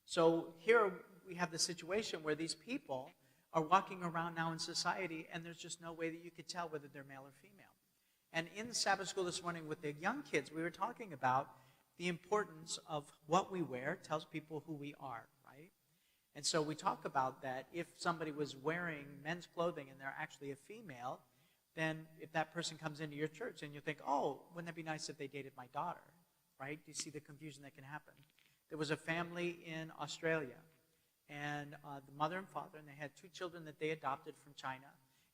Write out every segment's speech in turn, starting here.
So here we have the situation where these people are walking around now in society, and there's just no way that you could tell whether they're male or female. And in the Sabbath school this morning with the young kids, we were talking about the importance of what we wear tells people who we are, right? And so we talk about that if somebody was wearing men's clothing and they're actually a female, then if that person comes into your church and you think, oh, wouldn't that be nice if they dated my daughter, right? Do you see the confusion that can happen? There was a family in Australia, and the mother and father, and they had 2 children that they adopted from China.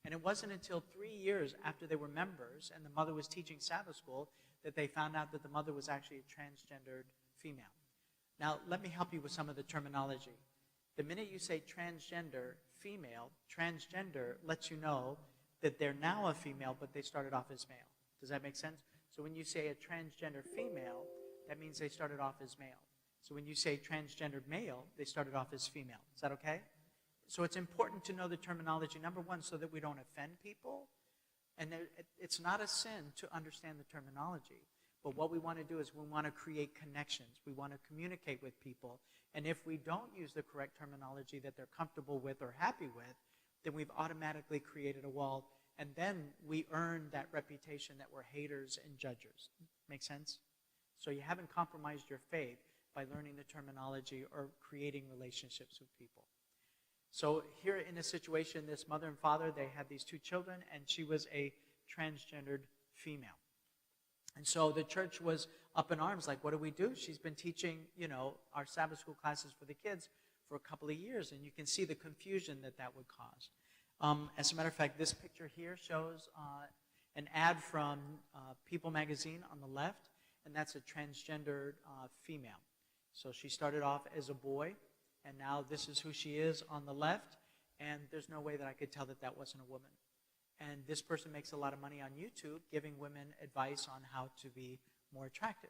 And it wasn't until 3 years after they were members and the mother was teaching Sabbath school that they found out that the mother was actually a transgendered female. Now, let me help you with some of the terminology. The minute you say transgender, female, transgender lets you know that they're now a female, but they started off as male. Does that make sense? So when you say a transgender female, that means they started off as male. So when you say transgendered male, they started off as female. Is that okay? So it's important to know the terminology, number one, so that we don't offend people. And it's not a sin to understand the terminology. But what we want to do is we want to create connections. We want to communicate with people. And if we don't use the correct terminology that they're comfortable with or happy with, then we've automatically created a wall. And then we earn that reputation that we're haters and judgers. Make sense? So you haven't compromised your faith by learning the terminology or creating relationships with people. So here in a situation, this mother and father, they had these 2 children, and she was a transgendered female. And so the church was up in arms, like, what do we do? She's been teaching, our Sabbath school classes for the kids for a couple of years, and you can see the confusion that would cause. As a matter of fact, this picture here shows an ad from People magazine on the left, and that's a transgendered female. So she started off as a boy, and now this is who she is on the left, and there's no way that I could tell that that wasn't a woman. And this person makes a lot of money on YouTube giving women advice on how to be more attractive.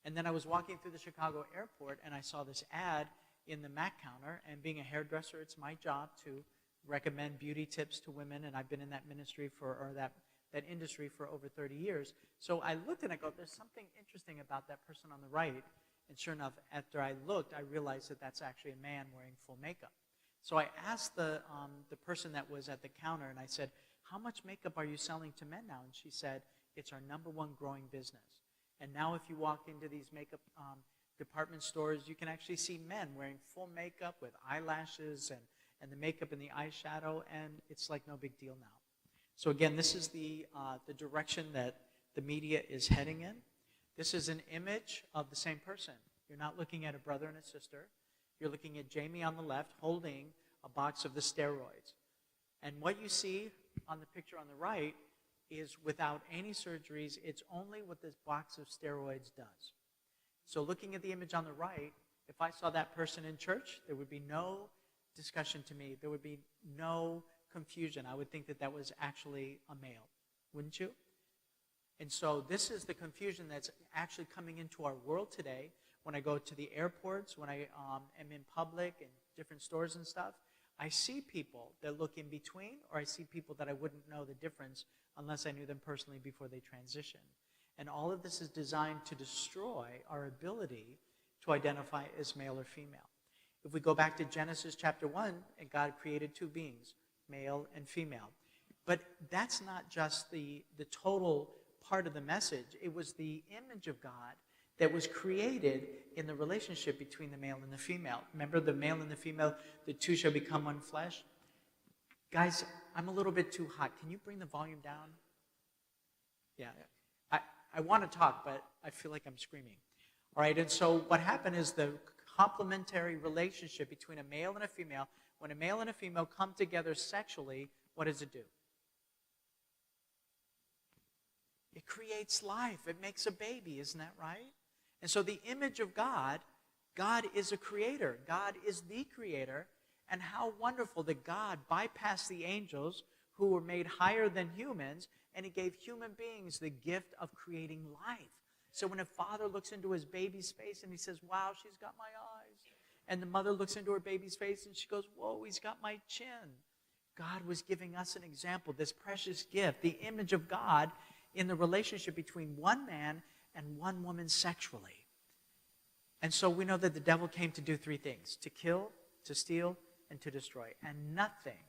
And then I was walking through the Chicago airport, and I saw this ad in the Mac counter, and being a hairdresser, it's my job to recommend beauty tips to women, and I've been in that ministry that industry for over 30 years. So I looked and I go, there's something interesting about that person on the right. And sure enough, after I looked, I realized that that's actually a man wearing full makeup. So I asked the person that was at the counter, and I said, how much makeup are you selling to men now? And she said, it's our #1 growing business. And now if you walk into these makeup department stores, you can actually see men wearing full makeup with eyelashes and the makeup and the eyeshadow, and it's like no big deal now. So again, this is the direction that the media is heading in. This is an image of the same person. You're not looking at a brother and a sister. You're looking at Jamie on the left holding a box of the steroids. And what you see on the picture on the right is without any surgeries, it's only what this box of steroids does. So looking at the image on the right, if I saw that person in church, there would be no discussion to me. There would be no confusion. I would think that that was actually a male. Wouldn't you? And so this is the confusion that's actually coming into our world today. When I go to the airports, when I am in public and different stores and stuff, I see people that look in between, or I see people that I wouldn't know the difference unless I knew them personally before they transition. And all of this is designed to destroy our ability to identify as male or female. If we go back to Genesis chapter 1, and God created 2 beings, male and female. But that's not just the total part of the message. It was the image of God that was created in the relationship between the male and the female. Remember the male and the female, the 2 shall become one flesh? Guys, I'm a little bit too hot. Can you bring the volume down? Yeah. I want to talk, but I feel like I'm screaming. All right, and so what happened is the complementary relationship between a male and a female, when a male and a female come together sexually, what does it do? It creates life. It makes a baby, isn't that right? And so the image of God, God is a creator. God is the creator. And how wonderful that God bypassed the angels who were made higher than humans, and he gave human beings the gift of creating life. So when a father looks into his baby's face and he says, wow, she's got my eyes. And the mother looks into her baby's face and she goes, whoa, he's got my chin. God was giving us an example, this precious gift, the image of God in the relationship between one man and one woman sexually. And so we know that the devil came to do three things: to kill, to steal, and to destroy. And nothing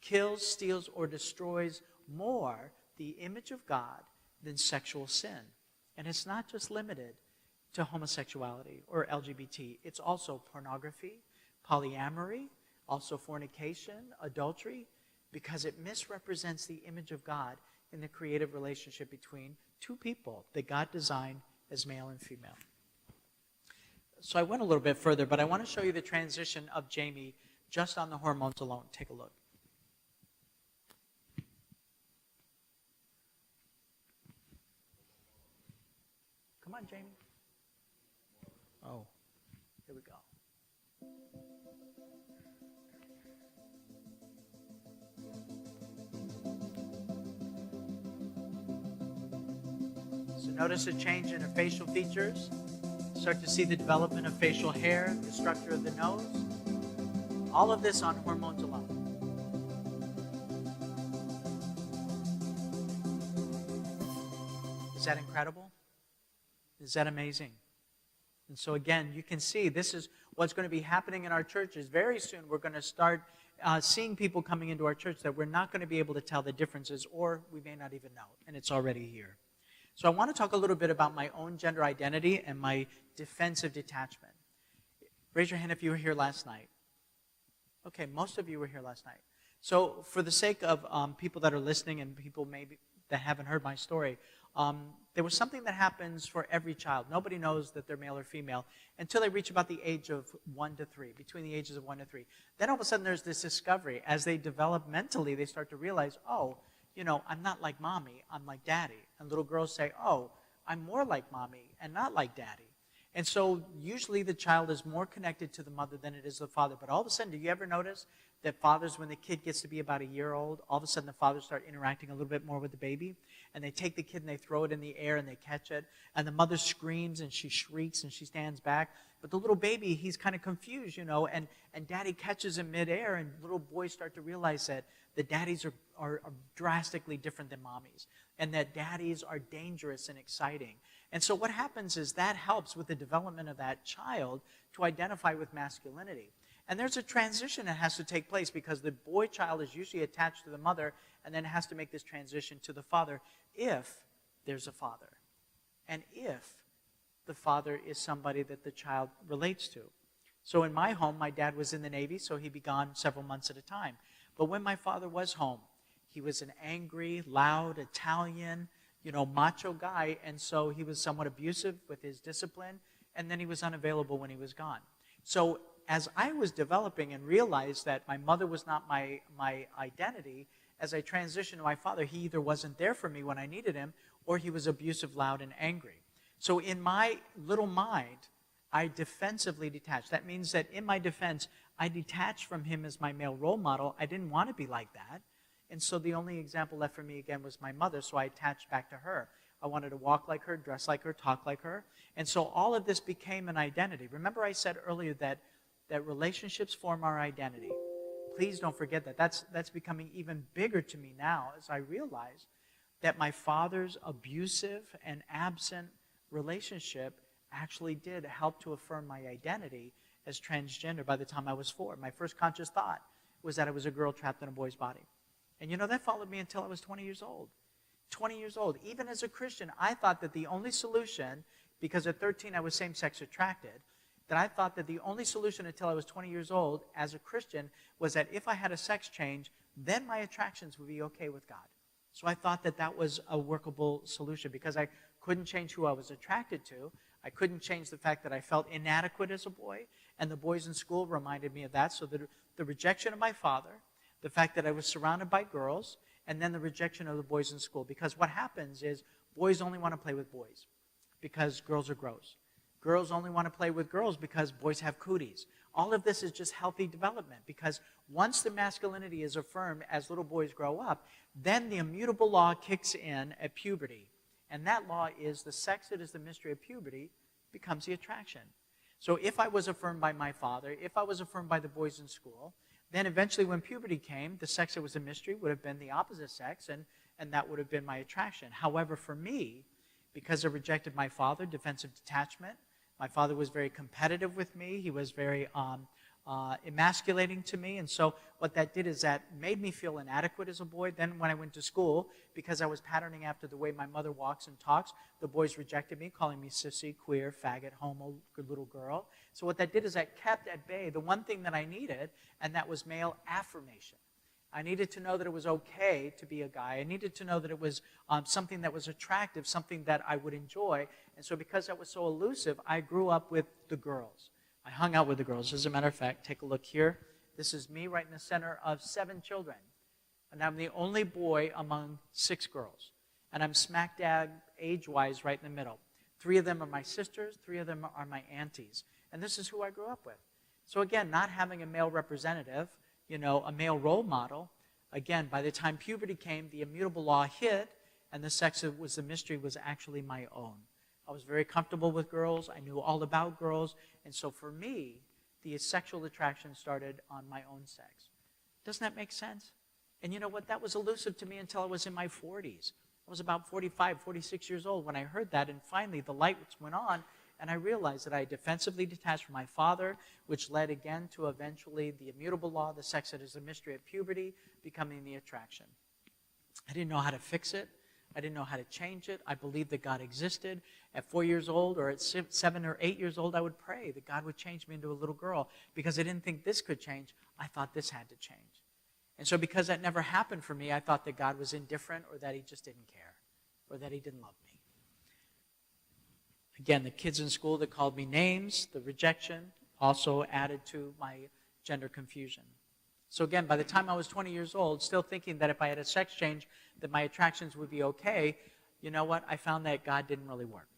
kills, steals, or destroys more the image of God than sexual sin. And it's not just limited to homosexuality or LGBT. It's also pornography, polyamory, also fornication, adultery, because it misrepresents the image of God in the creative relationship between two people that God designed as male and female. So I went a little bit further, but I want to show you the transition of Jamie just on the hormones alone. Take a look. Come on, Jamie. Oh, here we go. So notice a change in her facial features. Start to see the development of facial hair, the structure of the nose. All of this on hormones alone. Is that incredible? Is that amazing? And so again, you can see this is what's going to be happening in our churches. Very soon we're going to start seeing people coming into our church that we're not going to be able to tell the differences, or we may not even know, and it's already here. So I want to talk a little bit about my own gender identity and my defensive detachment. Raise your hand if you were here last night. Okay, most of you were here last night. So for the sake of people that are listening and people maybe that haven't heard my story, there was something that happens for every child. Nobody knows that they're male or female until they reach about the age of 1 to 3, between the ages of 1 to 3. Then all of a sudden there's this discovery. As they develop mentally, they start to realize, oh, you know, I'm not like mommy, I'm like daddy. And little girls say, oh, I'm more like mommy and not like daddy. And so usually the child is more connected to the mother than it is the father. But all of a sudden, do you ever notice that fathers, when the kid gets to be about a year old, all of a sudden the fathers start interacting a little bit more with the baby? And they take the kid and they throw it in the air and they catch it. And the mother screams and she shrieks and she stands back. But the little baby, he's kind of confused, you know, and daddy catches him midair, and little boys start to realize that the daddies are drastically different than mommies, and that daddies are dangerous and exciting. And so what happens is that helps with the development of that child to identify with masculinity. And there's a transition that has to take place because the boy child is usually attached to the mother and then has to make this transition to the father if there's a father, and if the father is somebody that the child relates to. So in my home, my dad was in the Navy, so he'd be gone several months at a time. But when my father was home, he was an angry, loud, Italian, you know, macho guy, and so he was somewhat abusive with his discipline, and then he was unavailable when he was gone. So as I was developing and realized that my mother was not my identity, as I transitioned to my father, he either wasn't there for me when I needed him, or he was abusive, loud, and angry. So in my little mind, I defensively detached. That means that in my defense, I detached from him as my male role model. I didn't want to be like that. And so the only example left for me again was my mother, so I attached back to her. I wanted to walk like her, dress like her, talk like her. And so all of this became an identity. Remember I said earlier that relationships form our identity. Please don't forget that. That's becoming even bigger to me now as I realize that my father's abusive and absent relationship actually did help to affirm my identity as transgender by the time I was 4. My first conscious thought was that I was a girl trapped in a boy's body. And you know, that followed me until I was 20 years old. 20 years old. Even as a Christian, I thought that the only solution, because at 13 I was same-sex attracted, that I thought that the only solution until I was 20 years old as a Christian was that if I had a sex change, then my attractions would be okay with God. So I thought that that was a workable solution because I couldn't change who I was attracted to. I couldn't change the fact that I felt inadequate as a boy, and the boys in school reminded me of that. So the rejection of my father, the fact that I was surrounded by girls, and then the rejection of the boys in school. Because what happens is boys only want to play with boys because girls are gross. Girls only want to play with girls because boys have cooties. All of this is just healthy development because once the masculinity is affirmed as little boys grow up, then the immutable law kicks in at puberty. And that law is the sex that is the mystery of puberty becomes the attraction. So if I was affirmed by my father, if I was affirmed by the boys in school, then eventually when puberty came, the sex that was a mystery would have been the opposite sex, and that would have been my attraction. However, for me, because I rejected my father, defensive detachment, My father was very competitive with me. He was very emasculating to me. And so what that did is that made me feel inadequate as a boy. Then when I went to school, because I was patterning after the way my mother walks and talks, the boys rejected me, calling me sissy, queer, faggot, homo, good little girl. So what that did is that kept at bay the one thing that I needed, and that was male affirmation. I needed to know that it was okay to be a guy. I needed to know that it was something that was attractive, something that I would enjoy. And so because that was so elusive, I grew up with the girls. I hung out with the girls. As a matter of fact, take a look here. This is me right in the center of 7 children. And I'm the only boy among 6 girls. And I'm smack dab age-wise right in the middle. 3 of them are my sisters. 3 of them are my aunties. And this is who I grew up with. So again, not having a male representative, a male role model. Again, by the time puberty came, the immutable law hit, and the sex was the mystery was actually my own. I was very comfortable with girls. I knew all about girls. And so for me, the sexual attraction started on my own sex. Doesn't that make sense? And you know what? That was elusive to me until I was in my 40s. I was about 45, 46 years old when I heard that, and finally the lights went on, and I realized that I defensively detached from my father, which led again to eventually the immutable law, the sex that is the mystery of puberty, becoming the attraction. I didn't know how to fix it. I didn't know how to change it. I believed that God existed. At 4 years old or at 7 or 8 years old, I would pray that God would change me into a little girl. Because I didn't think this could change, I thought this had to change. And so because that never happened for me, I thought that God was indifferent or that he just didn't care or that he didn't love me. Again, the kids in school that called me names, the rejection, also added to my gender confusion. So again, by the time I was 20 years old, still thinking that if I had a sex change, that my attractions would be okay, you know what? I found that God didn't really work.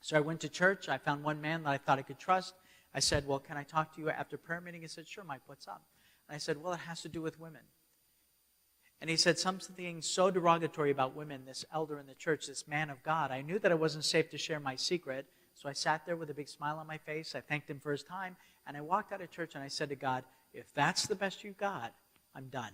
So I went to church. I found one man that I thought I could trust. I said, well, can I talk to you after prayer meeting? He said, sure, Mike, what's up? And I said, well, it has to do with women. And he said something so derogatory about women, this elder in the church, this man of God. I knew that it wasn't safe to share my secret, so I sat there with a big smile on my face. I thanked him for his time, and I walked out of church and I said to God, if that's the best you've got, I'm done.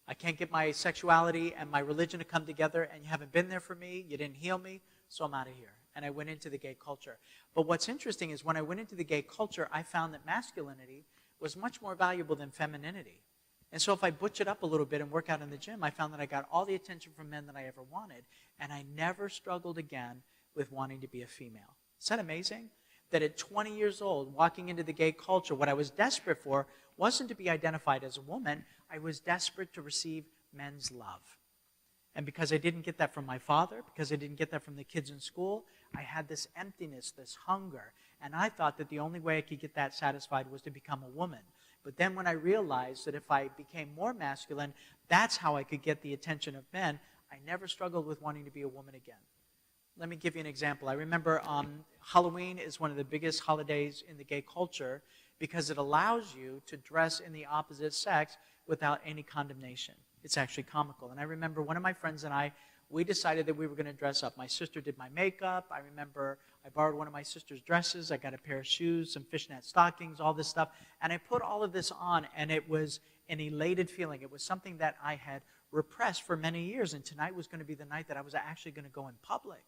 I can't get my sexuality and my religion to come together, and you haven't been there for me, you didn't heal me, so I'm out of here. And I went into the gay culture. But what's interesting is when I went into the gay culture, I found that masculinity was much more valuable than femininity. And so if I butch it up a little bit and work out in the gym, I found that I got all the attention from men that I ever wanted, and I never struggled again with wanting to be a female. Is that amazing? That at 20 years old, walking into the gay culture, what I was desperate for wasn't to be identified as a woman. I was desperate to receive men's love. And because I didn't get that from my father, because I didn't get that from the kids in school, I had this emptiness, this hunger. And I thought that the only way I could get that satisfied was to become a woman. But then when I realized that if I became more masculine, that's how I could get the attention of men, I never struggled with wanting to be a woman again. Let me give you an example. I remember Halloween is one of the biggest holidays in the gay culture because it allows you to dress in the opposite sex without any condemnation. It's actually comical. And I remember one of my friends and I, we decided that we were going to dress up. My sister did my makeup. I remember I borrowed one of my sister's dresses. I got a pair of shoes, some fishnet stockings, all this stuff. And I put all of this on, and it was an elated feeling. It was something that I had repressed for many years, and tonight was going to be the night that I was actually going to go in public.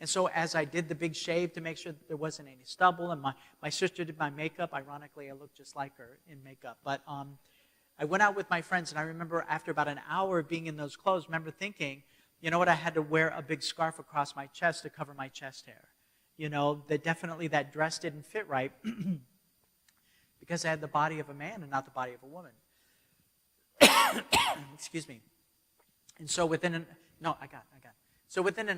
And so as I did the big shave to make sure that there wasn't any stubble, and my sister did my makeup. Ironically, I looked just like her in makeup. But I went out with my friends, and I remember after about an hour of being in those clothes, I remember thinking, you know what, I had to wear a big scarf across my chest to cover my chest hair. You know, that definitely that dress didn't fit right because I had the body of a man and not the body of a woman. Excuse me. And so within an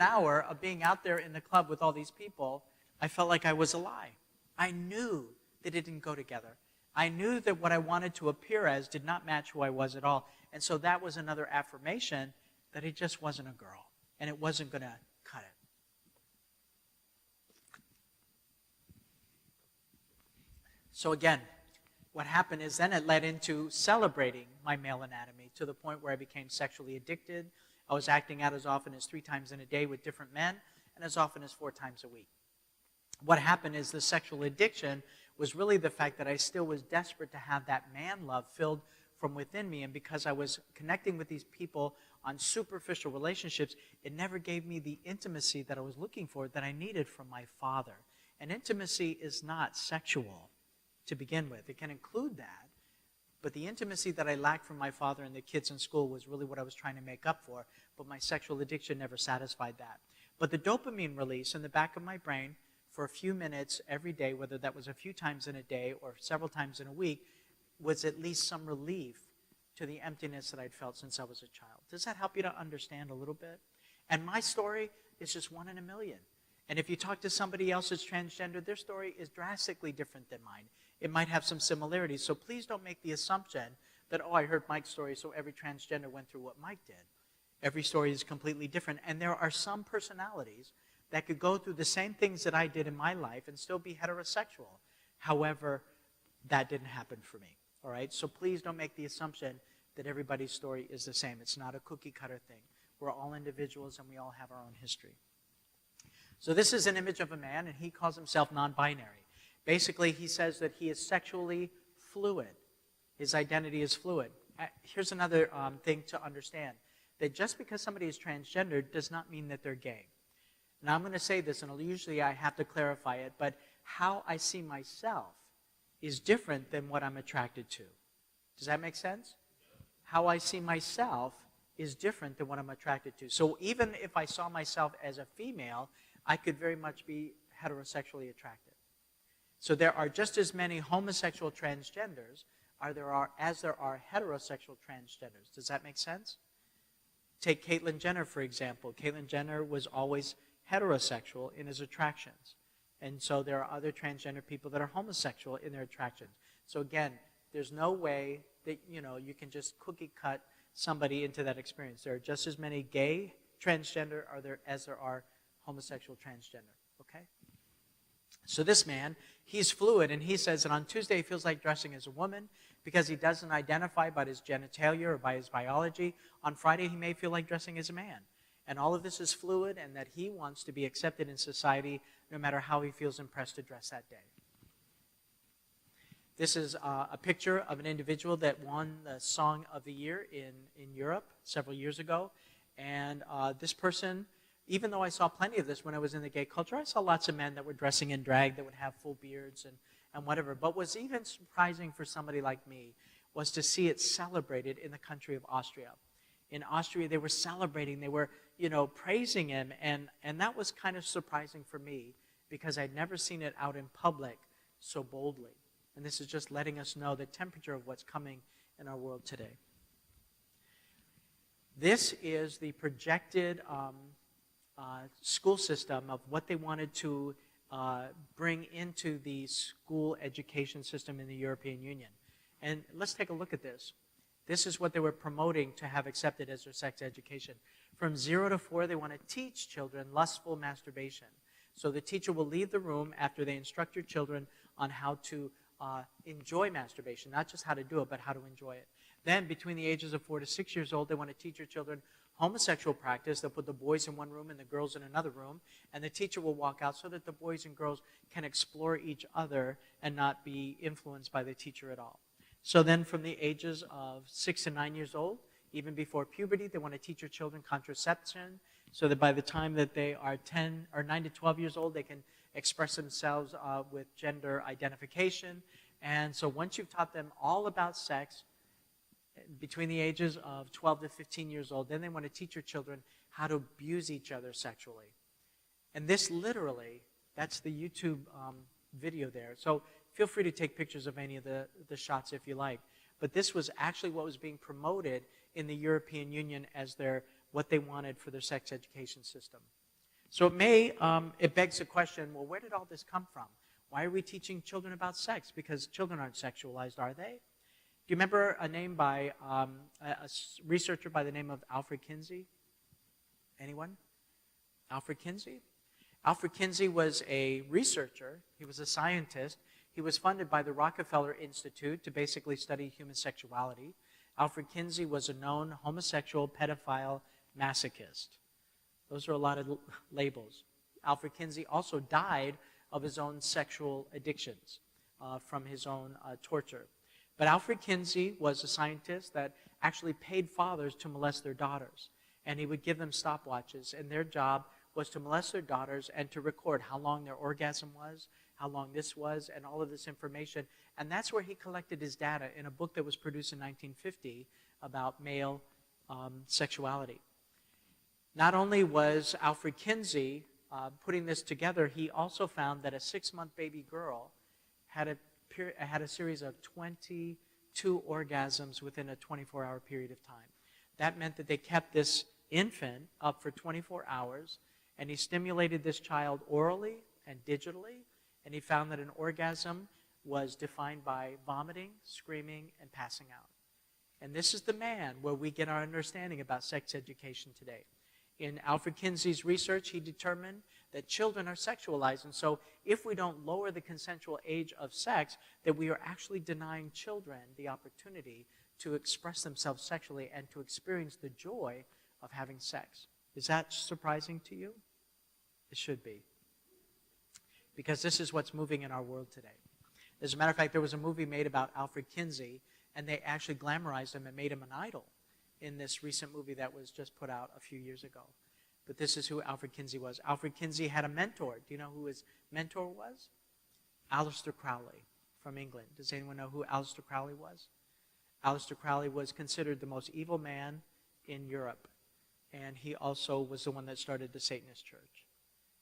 hour of being out there in the club with all these people, I felt like I was a lie. I knew that it didn't go together. I knew that what I wanted to appear as did not match who I was at all. And so that was another affirmation that it just wasn't a girl, and it wasn't going to cut it. So again, what happened is then it led into celebrating my male anatomy to the point where I became sexually addicted. I was acting out as often as 3 times in a day with different men and as often as 4 times a week. What happened is the sexual addiction was really the fact that I still was desperate to have that man love filled from within me. And because I was connecting with these people on superficial relationships, it never gave me the intimacy that I was looking for, that I needed from my father. And intimacy is not sexual to begin with. It can include that, but the intimacy that I lacked from my father and the kids in school was really what I was trying to make up for, but my sexual addiction never satisfied that. But the dopamine release in the back of my brain for a few minutes every day, whether that was a few times in a day or several times in a week, was at least some relief to the emptiness that I'd felt since I was a child. Does that help you to understand a little bit? And my story is just one in a million. And if you talk to somebody else that's transgender, their story is drastically different than mine. It might have some similarities. So please don't make the assumption that, oh, I heard Mike's story, so every transgender went through what Mike did. Every story is completely different. And there are some personalities that could go through the same things that I did in my life and still be heterosexual. However, that didn't happen for me. All right? So please don't make the assumption that everybody's story is the same. It's not a cookie-cutter thing. We're all individuals, and we all have our own history. So this is an image of a man, and he calls himself non-binary. Basically, he says that he is sexually fluid. His identity is fluid. Here's another thing to understand, that just because somebody is transgender does not mean that they're gay. Now, I'm going to say this, and usually I have to clarify it, but how I see myself is different than what I'm attracted to. Does that make sense? How I see myself is different than what I'm attracted to. So even if I saw myself as a female, I could very much be heterosexually attracted. So there are just as many homosexual transgenders as there are heterosexual transgenders. Does that make sense? Take Caitlyn Jenner, for example. Caitlyn Jenner was always heterosexual in his attractions. And so there are other transgender people that are homosexual in their attractions. So again, there's no way that you can just cookie cut somebody into that experience. There are just as many gay transgender as there are homosexual transgender. Okay? So this man, he's fluid, and he says that on Tuesday he feels like dressing as a woman because he doesn't identify by his genitalia or by his biology. On Friday he may feel like dressing as a man. And all of this is fluid, and that he wants to be accepted in society no matter how he feels impressed to dress that day. This is a picture of an individual that won the Song of the Year in Europe several years ago. And this person, even though I saw plenty of this when I was in the gay culture, I saw lots of men that were dressing in drag that would have full beards and whatever. But what's even surprising for somebody like me was to see it celebrated in the country of Austria. In Austria, they were celebrating, they were, praising him. And that was kind of surprising for me because I'd never seen it out in public so boldly. And this is just letting us know the temperature of what's coming in our world today. This is the projected school system of what they wanted to bring into the school education system in the European Union. And let's take a look at this. This is what they were promoting to have accepted as their sex education. From 0 to 4, they want to teach children lustful masturbation. So the teacher will leave the room after they instruct your children on how to enjoy masturbation, not just how to do it, but how to enjoy it. Then, between the ages of 4 to 6 years old, they want to teach your children homosexual practice. They'll put the boys in one room and the girls in another room, and the teacher will walk out so that the boys and girls can explore each other and not be influenced by the teacher at all. So then, from the ages of 6 to 9 years old, even before puberty, they want to teach your children contraception, so that by the time that they are 9 to 12 years old, they can express themselves with gender identification. And so once you've taught them all about sex, between the ages of 12 to 15 years old, then they want to teach your children how to abuse each other sexually. And this literally, that's the YouTube video there. So feel free to take pictures of any of the shots if you like. But this was actually what was being promoted in the European Union as what they wanted for their sex education system. So it begs the question, well, where did all this come from? Why are we teaching children about sex? Because children aren't sexualized, are they? Do you remember a name by a researcher by the name of Alfred Kinsey? Anyone? Alfred Kinsey? Alfred Kinsey was a researcher. He was a scientist. He was funded by the Rockefeller Institute to basically study human sexuality. Alfred Kinsey was a known homosexual, pedophile, masochist. Those are a lot of labels. Alfred Kinsey also died of his own sexual addictions from his own torture. But Alfred Kinsey was a scientist that actually paid fathers to molest their daughters. And he would give them stopwatches, and their job was to molest their daughters and to record how long their orgasm was, how long this was, and all of this information. And that's where he collected his data in a book that was produced in 1950 about male sexuality. Not only was Alfred Kinsey putting this together, he also found that a 6-month baby girl had a series of 22 orgasms within a 24-hour period of time. That meant that they kept this infant up for 24 hours, and he stimulated this child orally and digitally, and he found that an orgasm was defined by vomiting, screaming, and passing out. And this is the man where we get our understanding about sex education today. In Alfred Kinsey's research, he determined that children are sexualized. And so if we don't lower the consensual age of sex, that we are actually denying children the opportunity to express themselves sexually and to experience the joy of having sex. Is that surprising to you? It should be. Because this is what's moving in our world today. As a matter of fact, there was a movie made about Alfred Kinsey, and they actually glamorized him and made him an idol in this recent movie that was just put out a few years ago. But this is who Alfred Kinsey was. Alfred Kinsey had a mentor. Do you know who his mentor was? Aleister Crowley from England. Does anyone know who Aleister Crowley was? Aleister Crowley was considered the most evil man in Europe. And he also was the one that started the Satanist Church.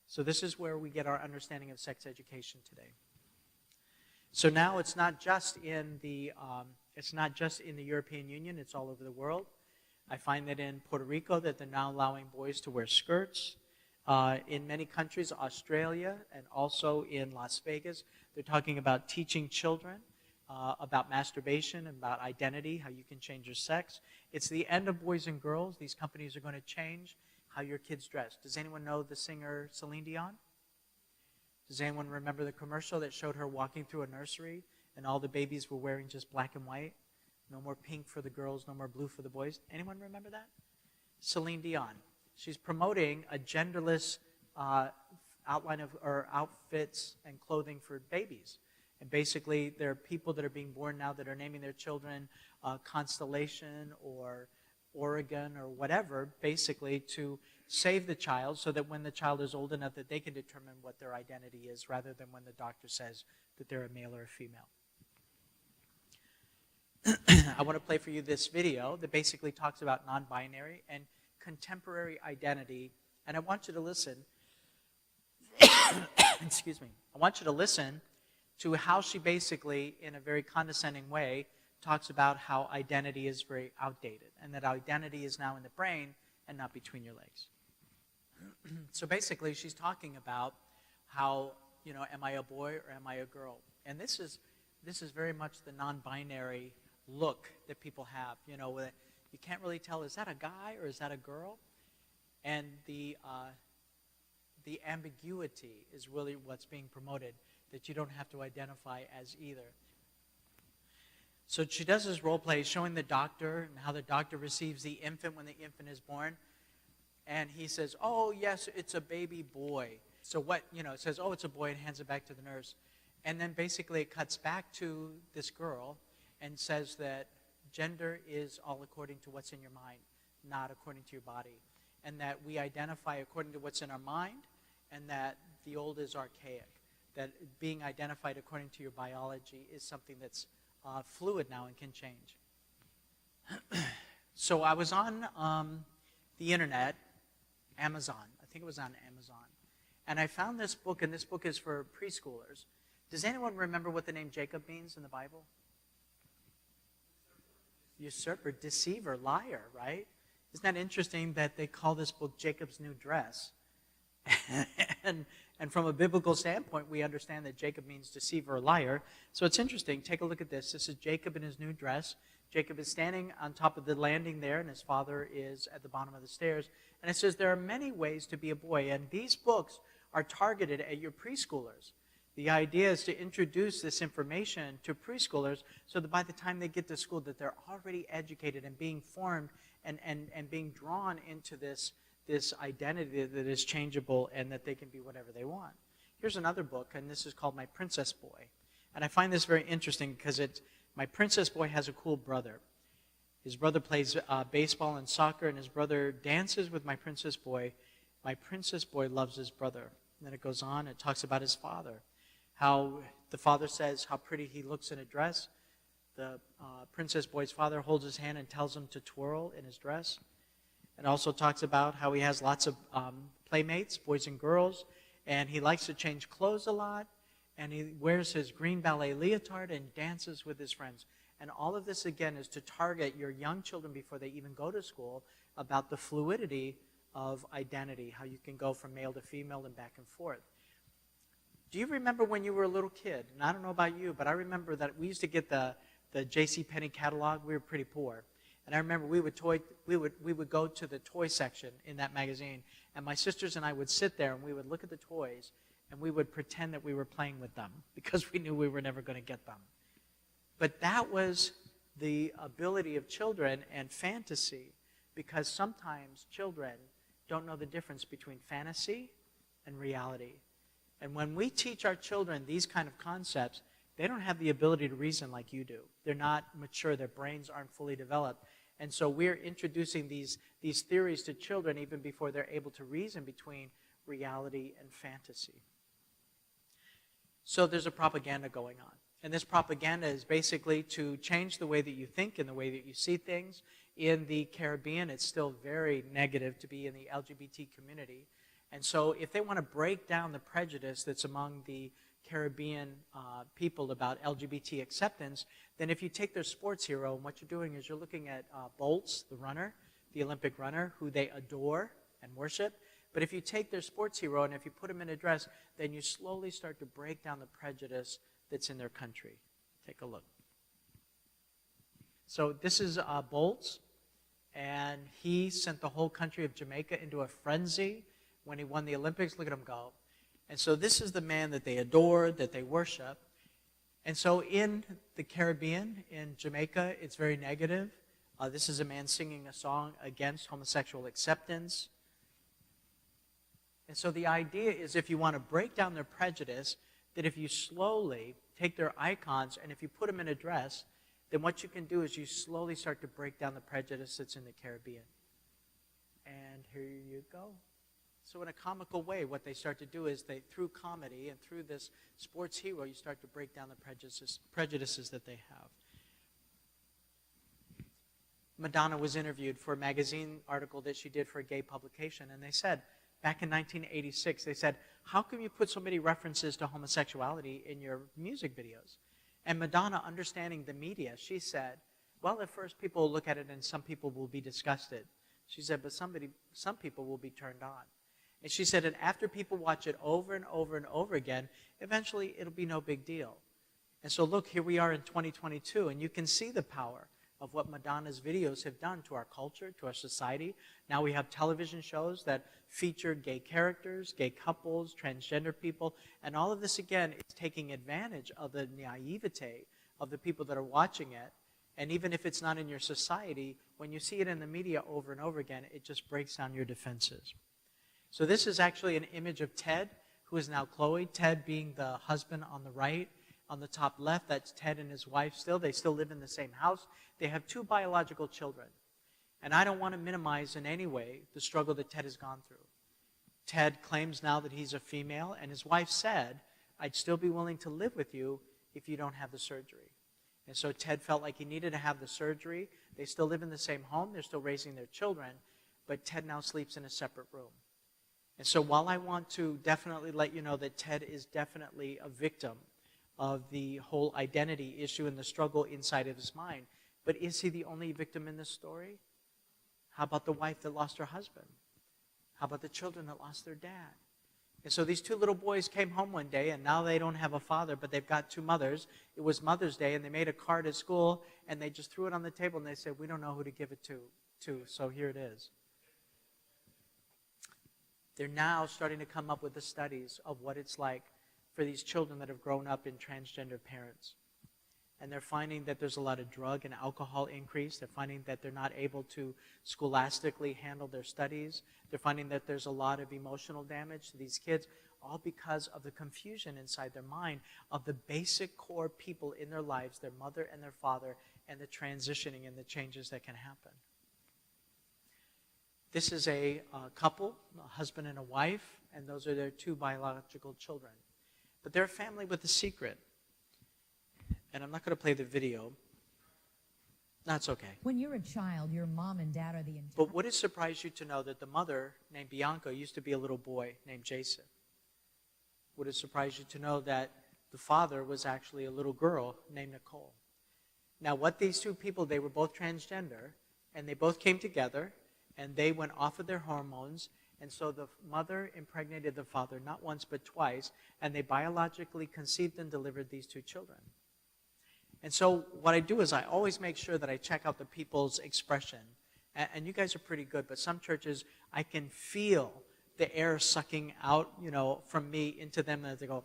So this is where we get our understanding of sex education today. So now it's not just in the European Union, it's all over the world. I find that in Puerto Rico that they're now allowing boys to wear skirts. In many countries, Australia, and also in Las Vegas, they're talking about teaching children about masturbation and about identity, how you can change your sex. It's the end of boys and girls. These companies are going to change how your kids dress. Does anyone know the singer Celine Dion? Does anyone remember the commercial that showed her walking through a nursery and all the babies were wearing just black and white? No more pink for the girls, no more blue for the boys. Anyone remember that? Celine Dion. She's promoting a genderless outline of or outfits and clothing for babies. And basically, there are people that are being born now that are naming their children Constellation or Oregon or whatever, basically to save the child so that when the child is old enough that they can determine what their identity is rather than when the doctor says that they're a male or a female. I want to play for you this video that basically talks about non-binary and contemporary identity. And I want you to listen. Excuse me. I want you to listen to how she basically, in a very condescending way, talks about how identity is very outdated and that identity is now in the brain and not between your legs. So basically, she's talking about how, am I a boy or am I a girl? And this is very much the non-binary look that people have. You can't really tell, is that a guy or is that a girl? And the ambiguity is really what's being promoted, that you don't have to identify as either. So she does this role play showing the doctor and how the doctor receives the infant when the infant is born. And he says, oh, yes, it's a baby boy. So what, it says, oh, it's a boy, and hands it back to the nurse. And then basically it cuts back to this girl and says that gender is all according to what's in your mind, not according to your body. And that we identify according to what's in our mind, and that the old is archaic. That being identified according to your biology is something that's fluid now and can change. So I was on the internet, Amazon. I think it was on Amazon. And I found this book, and this book is for preschoolers. Does anyone remember what the name Jacob means in the Bible? Usurper, deceiver, liar, right? Isn't that interesting that they call this book Jacob's New Dress? And from a biblical standpoint, we understand that Jacob means deceiver or liar. So it's interesting. Take a look at this. This is Jacob in his new dress. Jacob is standing on top of the landing there, and his father is at the bottom of the stairs. And it says there are many ways to be a boy, and these books are targeted at your preschoolers. The idea is to introduce this information to preschoolers so that by the time they get to school that they're already educated and being formed and being drawn into this identity that is changeable and that they can be whatever they want. Here's another book, and this is called My Princess Boy. And I find this very interesting because my princess boy has a cool brother. His brother plays baseball and soccer, and his brother dances with my princess boy my princess boy loves his brother. And then it goes on, it talks about his father, how the father says how pretty he looks in a dress. The princess boy's father holds his hand and tells him to twirl in his dress. And also talks about how he has lots of playmates, boys and girls, and he likes to change clothes a lot, and he wears his green ballet leotard and dances with his friends. And all of this, again, is to target your young children before they even go to school about the fluidity of identity, how you can go from male to female and back and forth. Do you remember when you were a little kid? And I don't know about you, but I remember that we used to get the JCPenney catalog. We were pretty poor. And I remember we would go to the toy section in that magazine, and my sisters and I would sit there and we would look at the toys and we would pretend that we were playing with them because we knew we were never going to get them. But that was the ability of children and fantasy, because sometimes children don't know the difference between fantasy and reality. And when we teach our children these kind of concepts, they don't have the ability to reason like you do. They're not mature. Their brains aren't fully developed. And so we're introducing these theories to children even before they're able to reason between reality and fantasy. So there's a propaganda going on. And this propaganda is basically to change the way that you think and the way that you see things. In the Caribbean, it's still very negative to be in the LGBT community. And so if they want to break down the prejudice that's among the Caribbean people about LGBT acceptance, then if you take their sports hero, and what you're doing is you're looking at Bolts, the runner, the Olympic runner, who they adore and worship. But if you take their sports hero and if you put him in a dress, then you slowly start to break down the prejudice that's in their country. Take a look. So this is Bolts, and he sent the whole country of Jamaica into a frenzy when he won the Olympics. Look at him go. And so this is the man that they adore, that they worship. And so in the Caribbean, in Jamaica, it's very negative. This is a man singing a song against homosexual acceptance. And so the idea is, if you want to break down their prejudice, that if you slowly take their icons and if you put them in a dress, then what you can do is you slowly start to break down the prejudice that's in the Caribbean. And here you go. So in a comical way, what they start to do is through comedy and through this sports hero, you start to break down the prejudices that they have. Madonna was interviewed for a magazine article that she did for a gay publication, and they said, back in 1986, they said, how come you put so many references to homosexuality in your music videos? And Madonna, understanding the media, she said, well, at first people will look at it and some people will be disgusted. She said, but some people will be turned on. And she said, and after people watch it over and over and over again, eventually it'll be no big deal. And so look, here we are in 2022, and you can see the power of what Madonna's videos have done to our culture, to our society. Now we have television shows that feature gay characters, gay couples, transgender people, and all of this, again, is taking advantage of the naivete of the people that are watching it. And even if it's not in your society, when you see it in the media over and over again, it just breaks down your defenses. So this is actually an image of Ted, who is now Chloe, Ted being the husband on the right. On the top left, that's Ted and his wife still. They still live in the same house. They have 2 biological children. And I don't want to minimize in any way the struggle that Ted has gone through. Ted claims now that he's a female, and his wife said, I'd still be willing to live with you if you don't have the surgery. And so Ted felt like he needed to have the surgery. They still live in the same home. They're still raising their children. But Ted now sleeps in a separate room. And so while I want to definitely let you know that Ted is definitely a victim of the whole identity issue and the struggle inside of his mind, but is he the only victim in this story? How about the wife that lost her husband? How about the children that lost their dad? And so these 2 little boys came home one day, and now they don't have a father, but they've got 2 mothers. It was Mother's Day, and they made a card at school, and they just threw it on the table, and they said, we don't know who to give it to, so here it is. They're now starting to come up with the studies of what it's like for these children that have grown up in transgender parents. And they're finding that there's a lot of drug and alcohol increase. They're finding that they're not able to scholastically handle their studies. They're finding that there's a lot of emotional damage to these kids, all because of the confusion inside their mind of the basic core people in their lives, their mother and their father, and the transitioning and the changes that can happen. This is a couple, a husband and a wife, and those are their 2 biological children. But they're a family with a secret. And I'm not going to play the video. That's okay. When you're a child, your mom and dad are the entire... But would it surprise you to know that the mother, named Bianca, used to be a little boy named Jason? Would it surprise you to know that the father was actually a little girl named Nicole? Now, what these 2 people, they were both transgender, and they both came together, and they went off of their hormones, and so the mother impregnated the father not once but twice, and they biologically conceived and delivered these 2 children. And so what I do is I always make sure that I check out the people's expression. And you guys are pretty good, but some churches, I can feel the air sucking out, from me into them as they go,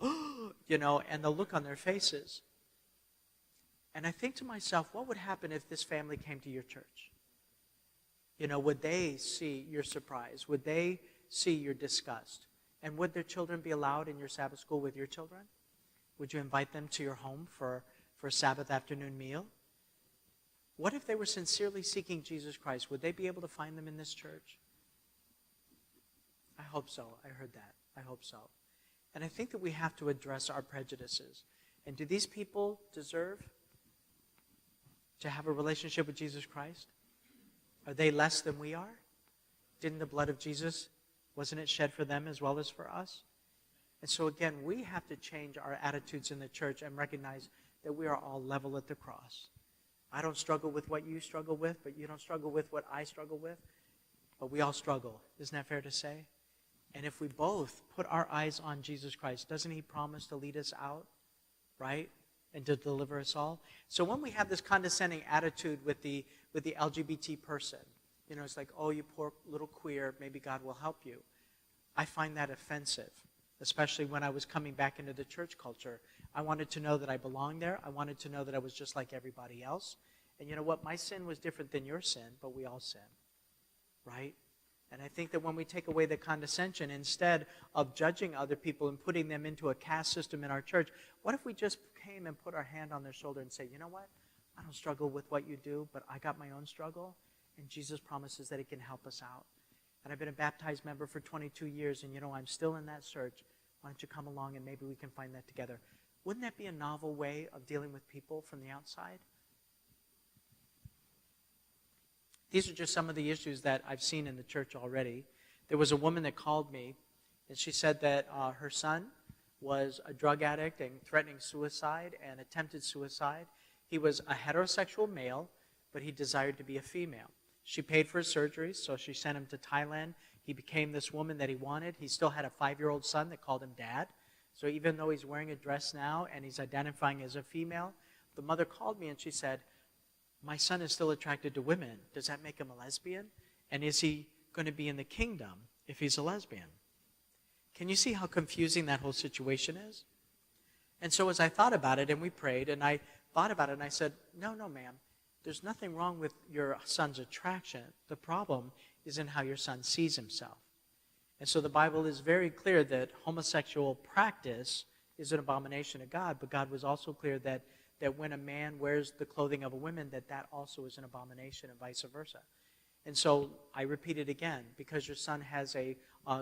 and the look on their faces. And I think to myself, what would happen if this family came to your church? Would they see your surprise? Would they see your disgust? And would their children be allowed in your Sabbath school with your children? Would you invite them to your home for a Sabbath afternoon meal? What if they were sincerely seeking Jesus Christ? Would they be able to find them in this church? I hope so. I heard that. I hope so. And I think that we have to address our prejudices. And do these people deserve to have a relationship with Jesus Christ? Are they less than we are? Didn't the blood of Jesus, wasn't it shed for them as well as for us? And so again, we have to change our attitudes in the church and recognize that we are all level at the cross. I don't struggle with what you struggle with, but you don't struggle with what I struggle with. But we all struggle. Isn't that fair to say? And if we both put our eyes on Jesus Christ, doesn't he promise to lead us out, right? And to deliver us all? So when we have this condescending attitude with the LGBT person, it's like, oh, you poor little queer, maybe God will help you. I find that offensive, especially when I was coming back into the church culture. I wanted to know that I belonged there. I wanted to know that I was just like everybody else. And you know what? My sin was different than your sin, but we all sin, right? And I think that when we take away the condescension, instead of judging other people and putting them into a caste system in our church, what if we just came and put our hand on their shoulder and say, you know what? I don't struggle with what you do, but I got my own struggle, and Jesus promises that he can help us out. And I've been a baptized member for 22 years, and I'm still in that search. Why don't you come along and maybe we can find that together? Wouldn't that be a novel way of dealing with people from the outside? These are just some of the issues that I've seen in the church already. There was a woman that called me, and she said that her son was a drug addict and threatening suicide and attempted suicide. He was a heterosexual male, but he desired to be a female. She paid for his surgery, so she sent him to Thailand. He became this woman that he wanted. He still had a 5-year-old son that called him dad. So even though he's wearing a dress now and he's identifying as a female, the mother called me and she said, my son is still attracted to women. Does that make him a lesbian? And is he going to be in the kingdom if he's a lesbian? Can you see how confusing that whole situation is? And so as I thought about it, and we prayed, and I thought about it, and I said, no, ma'am, there's nothing wrong with your son's attraction. The problem is in how your son sees himself. And so the Bible is very clear that homosexual practice is an abomination to God, but God was also clear that when a man wears the clothing of a woman, that also is an abomination and vice versa. And so I repeat it again, because your son has a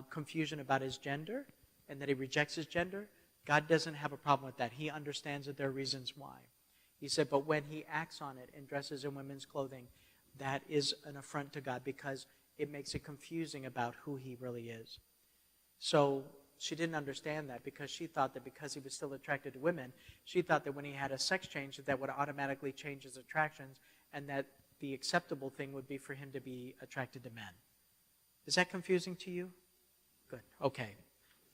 confusion about his gender and that he rejects his gender, God doesn't have a problem with that. He understands that there are reasons why. He said, but when he acts on it and dresses in women's clothing, that is an affront to God because it makes it confusing about who he really is. So she didn't understand that because she thought that because he was still attracted to women, she thought that when he had a sex change, that would automatically change his attractions and that the acceptable thing would be for him to be attracted to men. Is that confusing to you? Good. Okay.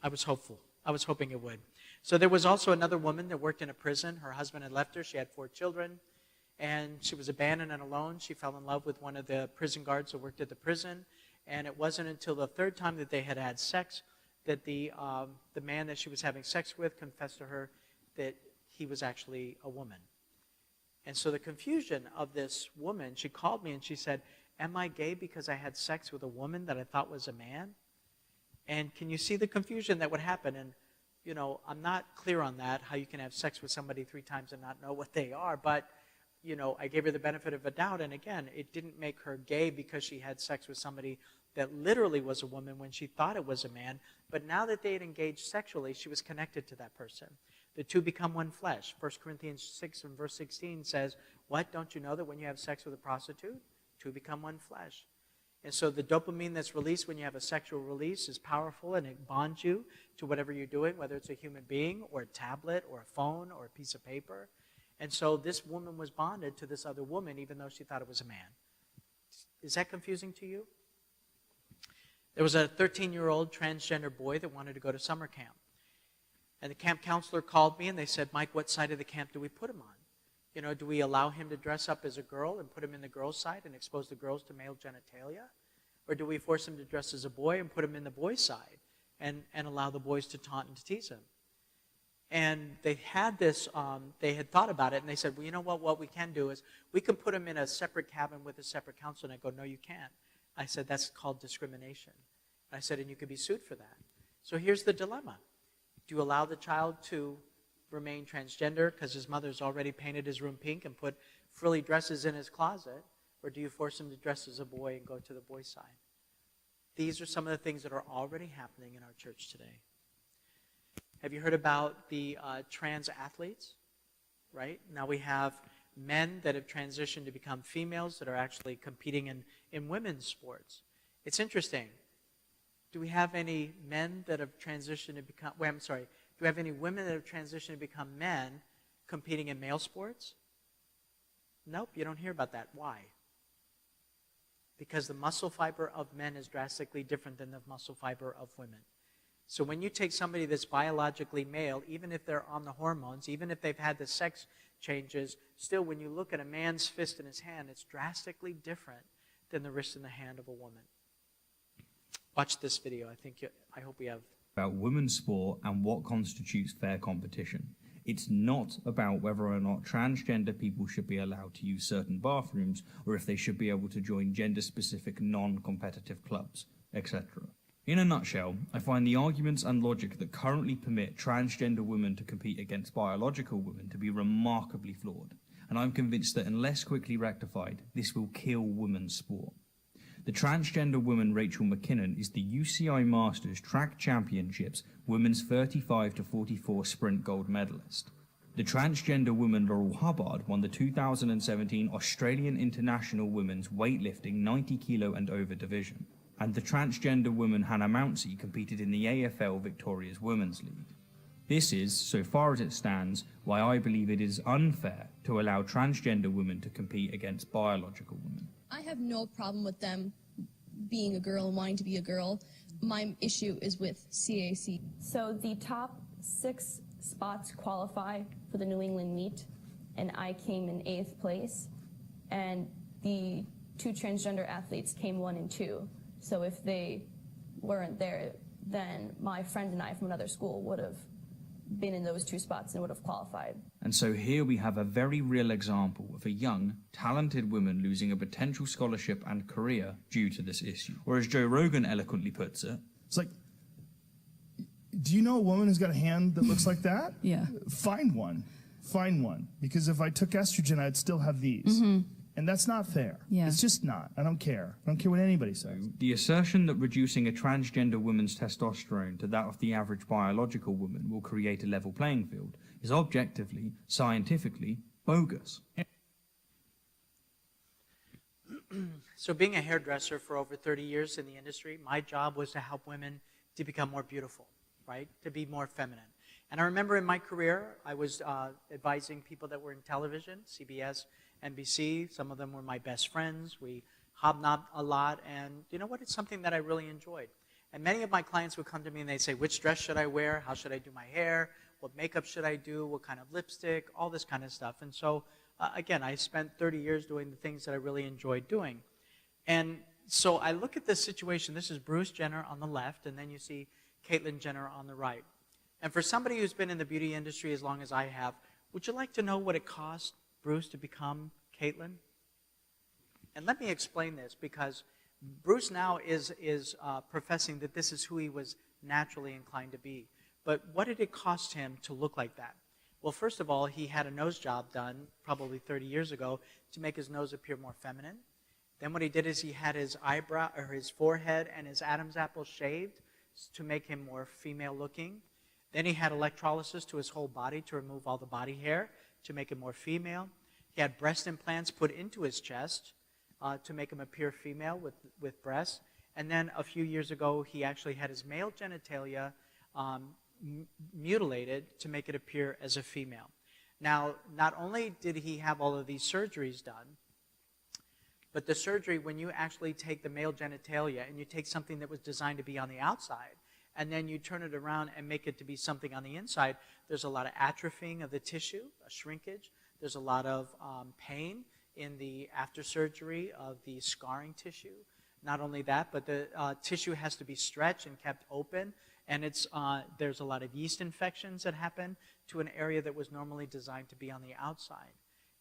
I was hopeful. I was hoping it would. So there was also another woman that worked in a prison. Her husband had left her. She had 4 children. And she was abandoned and alone. She fell in love with one of the prison guards who worked at the prison. And it wasn't until the 3rd time that they had had sex that the man that she was having sex with confessed to her that he was actually a woman. And so the confusion of this woman, she called me and she said, am I gay because I had sex with a woman that I thought was a man? And can you see the confusion that would happen? And, I'm not clear on that, how you can have sex with somebody 3 times and not know what they are. But, I gave her the benefit of a doubt. And again, it didn't make her gay because she had sex with somebody that literally was a woman when she thought it was a man, but now that they had engaged sexually, she was connected to that person. The two become one flesh. 1 Corinthians 6 and verse 16 says, what, don't you know that when you have sex with a prostitute, two become one flesh? And so the dopamine that's released when you have a sexual release is powerful, and it bonds you to whatever you're doing, whether it's a human being or a tablet or a phone or a piece of paper. And so this woman was bonded to this other woman even though she thought it was a man. Is that confusing to you? There was a 13-year-old transgender boy that wanted to go to summer camp. And the camp counselor called me and they said, Mike, what side of the camp do we put him on? You know, do we allow him to dress up as a girl and put him in the girls' side and expose the girls to male genitalia? Or do we force him to dress as a boy and put him in the boys' side and allow the boys to taunt and to tease him? And they had this, they had thought about it, and they said, well, you know what we can do is we can put him in a separate cabin with a separate counselor. And I go, no, you can't. I said, that's called discrimination. And I said, and you could be sued for that. So here's the dilemma. Do you allow the child to remain transgender because his mother's already painted his room pink and put frilly dresses in his closet, or do you force him to dress as a boy and go to the boys' side? These are some of the things that are already happening in our church today. Have you heard about the trans athletes? Right? Now we have men that have transitioned to become females that are actually competing in women's sports. It's interesting. Do we have any men that have transitioned to become, do we have any women that have transitioned to become men competing in male sports? Nope, you don't hear about that. Why? Because the muscle fiber of men is drastically different than the muscle fiber of women. So when you take somebody that's biologically male, even if they're on the hormones, even if they've had the sex changes, still when you look at a man's fist in his hand, it's drastically different than the wrist in the hand of a woman. Watch this video. I hope we have. About women's sport and what constitutes fair competition. It's not about whether or not transgender people should be allowed to use certain bathrooms or if they should be able to join gender-specific non-competitive clubs, etc. In a nutshell, I find the arguments and logic that currently permit transgender women to compete against biological women to be remarkably flawed, and I'm convinced that unless quickly rectified, this will kill women's sport. The transgender woman Rachel McKinnon is the UCI Masters Track Championships Women's 35 to 44 Sprint Gold Medalist. The transgender woman Laurel Hubbard won the 2017 Australian International Women's Weightlifting 90 kilo and over division. And the transgender woman Hannah Mouncey competed in the AFL Victoria's Women's League. This is, so far as it stands, why I believe it is unfair to allow transgender women to compete against biological women. I have no problem with them being a girl and wanting to be a girl. My issue is with CAC. So the top 6 spots qualify for the New England meet, and I came in 8th place, and the 2 transgender athletes came 1 and 2. So if they weren't there, then my friend and I from another school would have been in those 2 spots and would have qualified. And so here we have a very real example of a young, talented woman losing a potential scholarship and career due to this issue. Or as Joe Rogan eloquently puts it, it's like, do you know a woman who's got a hand that looks like that? Yeah. Find one. Find one. Because if I took estrogen, I'd still have these. Mm-hmm. And that's not fair. Yeah. It's just not. I don't care. I don't care what anybody says. the assertion that reducing a transgender woman's testosterone to that of the average biological woman will create a level playing field is objectively, scientifically, bogus. So being a hairdresser for over 30 years in the industry, my job was to help women to become more beautiful, right? To be more feminine. And I remember in my career, I was advising people that were in television, CBS, NBC. Some of them were my best friends. We hobnobbed a lot, and you know what? It's something that I really enjoyed. And many of my clients would come to me and they'd say, which dress should I wear? How should I do my hair? What makeup should I do? What kind of lipstick? All this kind of stuff. And so, again, I spent 30 years doing the things that I really enjoyed doing. And so I look at this situation. This is Bruce Jenner on the left, and then you see Caitlyn Jenner on the right. And for somebody who's been in the beauty industry as long as I have, would you like to know what it cost Bruce to become Caitlyn? And let me explain this, because Bruce now is professing that this is who he was naturally inclined to be. But what did it cost him to look like that? Well, first of all, he had a nose job done probably 30 years ago to make his nose appear more feminine. Then what he did is he had his eyebrow or his forehead and his Adam's apple shaved to make him more female looking. Then he had electrolysis to his whole body to remove all the body hair to make him more female. He had breast implants put into his chest to make him appear female with breasts. And then a few years ago, he actually had his male genitalia mutilated to make it appear as a female. Now, not only did he have all of these surgeries done, but the surgery, when you actually take the male genitalia and you take something that was designed to be on the outside, and then you turn it around and make it to be something on the inside, there's a lot of atrophying of the tissue, a shrinkage. There's a lot of pain in the after surgery of the scarring tissue. Not only that, but the tissue has to be stretched and kept open, and there's a lot of yeast infections that happen to an area that was normally designed to be on the outside.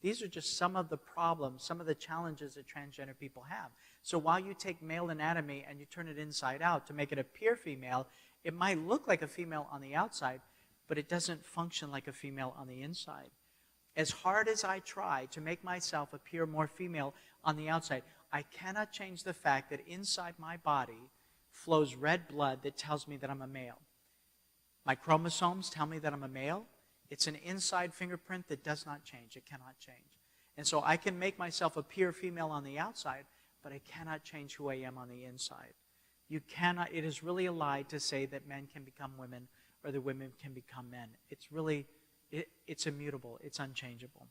These are just some of the problems, some of the challenges that transgender people have. So while you take male anatomy and you turn it inside out to make it appear female, it might look like a female on the outside, but it doesn't function like a female on the inside. As hard as I try to make myself appear more female on the outside, I cannot change the fact that inside my body flows red blood that tells me that I'm a male. My chromosomes tell me that I'm a male. It's an inside fingerprint that does not change. It cannot change. And so I can make myself appear female on the outside, but I cannot change who I am on the inside. You cannot, it is really a lie to say that men can become women or that women can become men. It's really, it's immutable. It's unchangeable.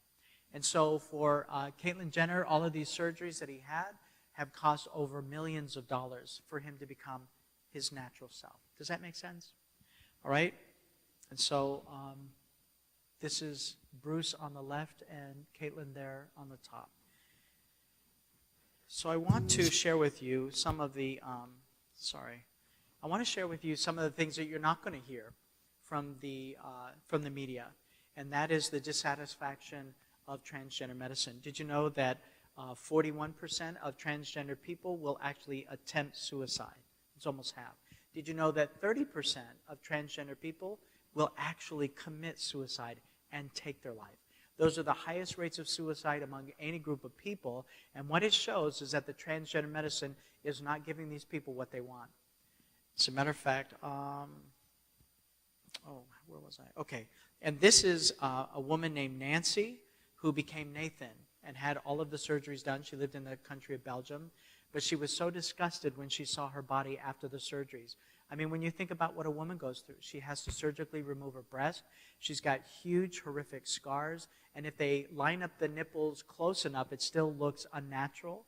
And so for Caitlyn Jenner, all of these surgeries that he had have cost over millions of dollars for him to become his natural self. Does that make sense? All right? And so this is Bruce on the left and Caitlyn there on the top. So I want to share with you some of the, I want to share with you some of the things that you're not going to hear from the media, and that is the dissatisfaction of transgender medicine. Did you know that 41% of transgender people will actually attempt suicide? It's almost half. Did you know that 30% of transgender people will actually commit suicide and take their life? Those are the highest rates of suicide among any group of people, and what it shows is that the transgender medicine is not giving these people what they want. As a matter of fact, where was I? Okay, and this is a woman named Nancy who became Nathan and had all of the surgeries done. She lived in the country of Belgium, but she was so disgusted when she saw her body after the surgeries. I mean, when you think about what a woman goes through, she has to surgically remove her breast. She's got huge, horrific scars, and if they line up the nipples close enough, it still looks unnatural.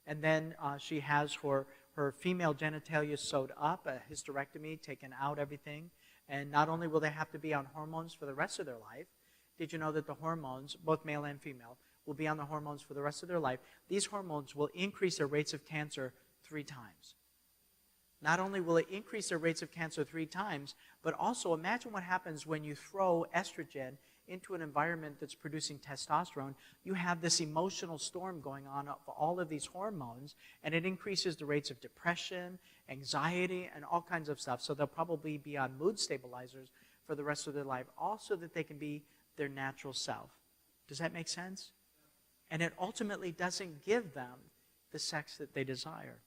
And then she has her female genitalia sewed up, a hysterectomy, taken out everything. And not only will they have to be on hormones for the rest of their life, did you know that the hormones, both male and female, will be on the hormones for the rest of their life? These hormones will increase their rates of cancer 3 times. Not only will it increase their rates of cancer 3 times, but also imagine what happens when you throw estrogen into an environment that's producing testosterone. You have this emotional storm going on of all of these hormones, and it increases the rates of depression, anxiety, and all kinds of stuff. So they'll probably be on mood stabilizers for the rest of their life, also that they can be their natural self. Does that make sense? And it ultimately doesn't give them the sex that they desire.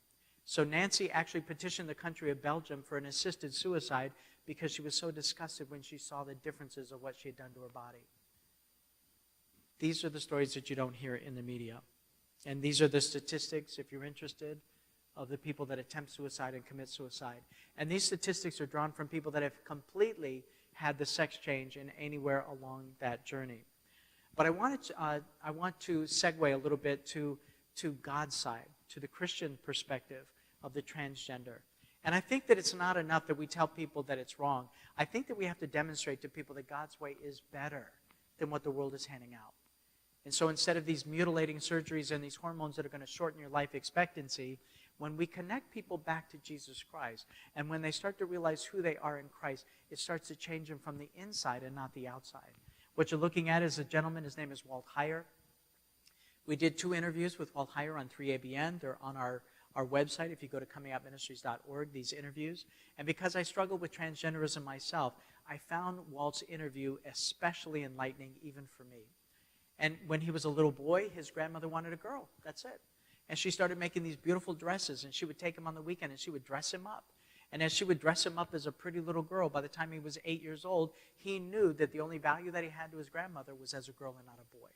So Nancy actually petitioned the country of Belgium for an assisted suicide because she was so disgusted when she saw the differences of what she had done to her body. These are the stories that you don't hear in the media. And these are the statistics, if you're interested, of the people that attempt suicide and commit suicide. And these statistics are drawn from people that have completely had the sex change in anywhere along that journey. But I want to segue a little bit to God's side, to the Christian perspective of the transgender. And I think that it's not enough that we tell people that it's wrong. I think that we have to demonstrate to people that God's way is better than what the world is handing out. And so instead of these mutilating surgeries and these hormones that are going to shorten your life expectancy, when we connect people back to Jesus Christ, and when they start to realize who they are in Christ, it starts to change them from the inside and not the outside. What you're looking at is a gentleman, his name is Walt Heyer. We did 2 interviews with Walt Heyer on 3ABN. They're on our website, if you go to comingoutministries.org, these interviews. And because I struggled with transgenderism myself, I found Walt's interview especially enlightening even for me. And when he was a little boy, his grandmother wanted a girl. That's it. And she started making these beautiful dresses, and she would take him on the weekend, and she would dress him up. And as she would dress him up as a pretty little girl, by the time he was 8 years old, he knew that the only value that he had to his grandmother was as a girl and not a boy.